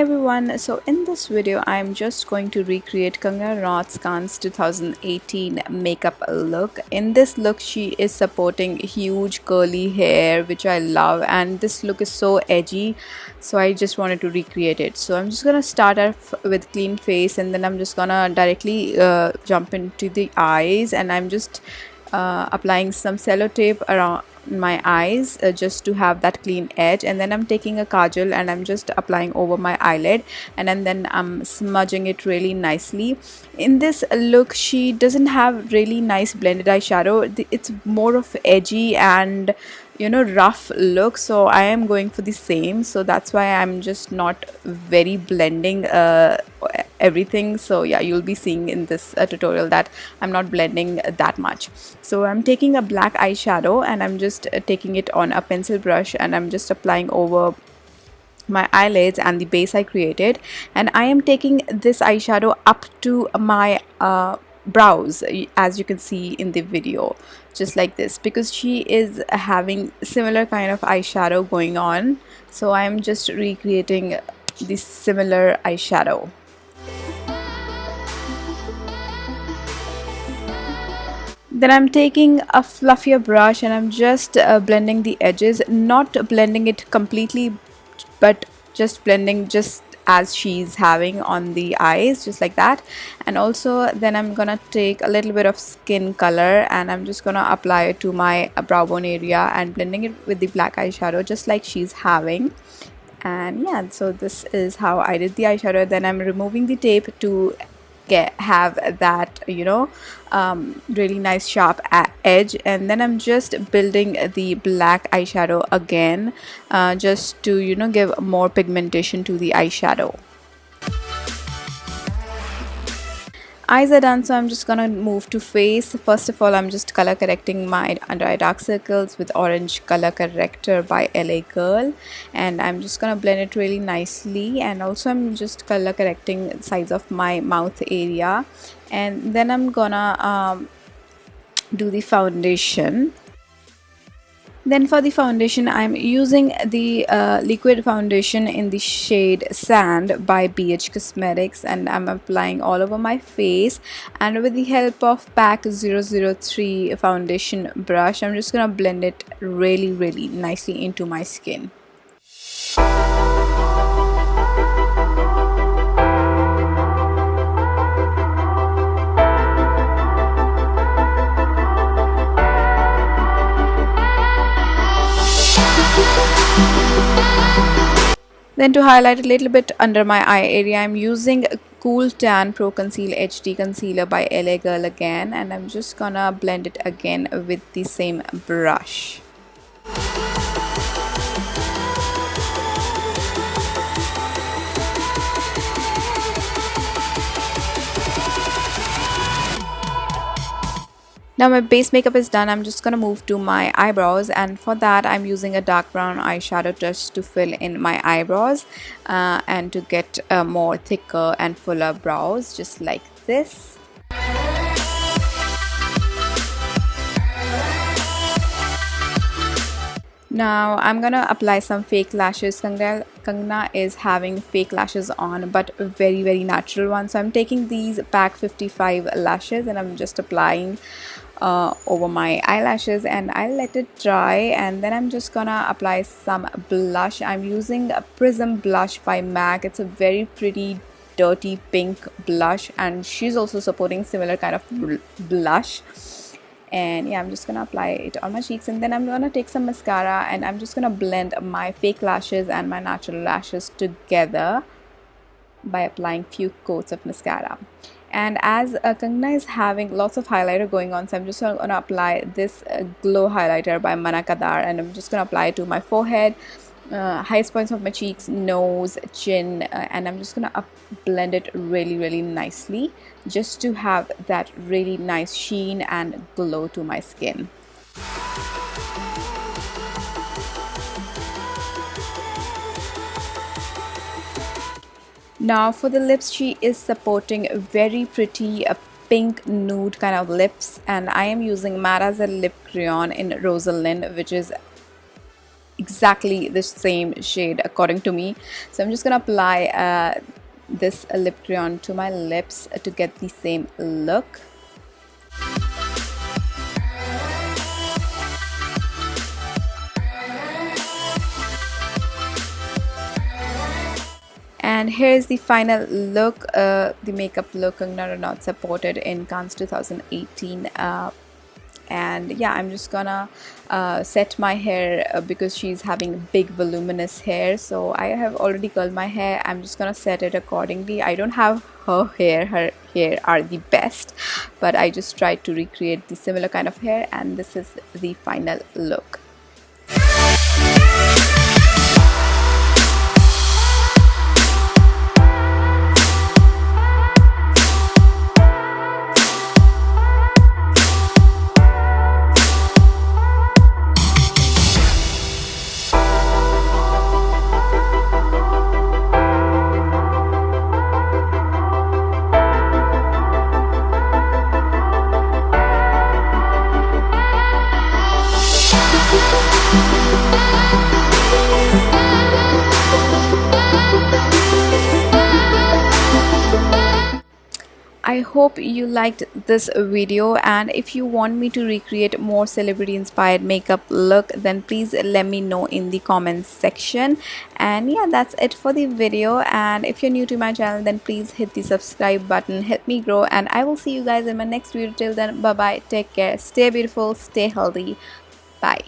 everyone, so in this video I'm just going to recreate Kangana Ranaut's Cannes 2018 makeup look. In this look she is supporting huge curly hair, which I love, and this look is so edgy, so I just wanted to recreate it. So I'm just gonna start off with clean face, and then I'm just gonna directly jump into the eyes, and I'm just applying some sellotape around my eyes just to have that clean edge, and then I'm taking a kajal and I'm just applying over my eyelid, and then I'm smudging it really nicely. In this look she doesn't have really nice blended eyeshadow. It's more of edgy and rough look, so I am going for the same, so that's why I'm just not very blending everything. So yeah, you'll be seeing in this tutorial that I'm not blending that much. So I'm taking a black eyeshadow and I'm just taking it on a pencil brush, and I'm just applying over my eyelids and the base I created, and I am taking this eyeshadow up to my brows, as you can see in the video, just like this, because she is having similar kind of eyeshadow going on, so I am just recreating this similar eyeshadow. Then I'm taking a fluffier brush and I'm just blending the edges, not blending it completely, but just blending just as she's having on the eyes, just like that. And also then I'm gonna take a little bit of skin color and I'm just gonna apply it to my brow bone area and blending it with the black eyeshadow, just like she's having. And yeah, so this is how I did the eyeshadow. Then I'm removing the tape to have that really nice sharp edge, and then I'm just building the black eyeshadow again, just to give more pigmentation to the eyeshadow. Eyes are done, so I'm just gonna move to face. First of all, I'm just color correcting my under eye dark circles with orange color corrector by LA Girl, and I'm just gonna blend it really nicely. And also I'm just color correcting the sides of my mouth area, and then I'm gonna do the foundation. Then for the foundation, I'm using the liquid foundation in the shade Sand by BH Cosmetics, and I'm applying all over my face. And with the help of PAC 003 foundation brush, I'm just gonna blend it really nicely into my skin. Then to highlight a little bit under my eye area, I'm using Cool Tan Pro Conceal HD Concealer by LA Girl again, and I'm just gonna blend it again with the same brush. Now my base makeup is done. I'm just gonna move to my eyebrows, and for that I'm using a dark brown eyeshadow just to fill in my eyebrows and to get more thicker and fuller brows, just like this. Now I'm gonna apply some fake lashes. Kangana is having fake lashes on, but very natural ones. So I'm taking these PAC 55 lashes and I'm just applying over my eyelashes, and I'll let it dry, and then I'm just gonna apply some blush. I'm using a Prism blush by MAC. It's a very pretty dirty pink blush, and she's also supporting similar kind of blush. And yeah, I'm just gonna apply it on my cheeks, and then I'm gonna take some mascara and I'm just gonna blend my fake lashes and my natural lashes together by applying few coats of mascara. And as Kangana is having lots of highlighter going on, so I'm just gonna apply this glow highlighter by Manakadar, and I'm just gonna apply it to my forehead, highest points of my cheeks, nose, chin, and I'm just gonna blend it really nicely, just to have that really nice sheen and glow to my skin. Now for the lips, she is supporting very pretty pink nude kind of lips, and I am using Marazil lip crayon in Rosalind, which is exactly the same shade according to me. So I'm just gonna apply this lip crayon to my lips to get the same look. And here is the final look, the makeup look Kangana Ranaut supported in Cannes 2018. And yeah, I'm just gonna set my hair because she's having big voluminous hair. So I have already curled my hair. I'm just gonna set it accordingly. I don't have her hair are the best, but I just tried to recreate the similar kind of hair, and this is the final look. I hope you liked this video, and if you want me to recreate more celebrity inspired makeup look, then please let me know in the comments section. And yeah, that's it for the video, and if you're new to my channel, then please hit the subscribe button, help me grow, and I will see you guys in my next video. Till then, bye bye, take care, stay beautiful, stay healthy, bye.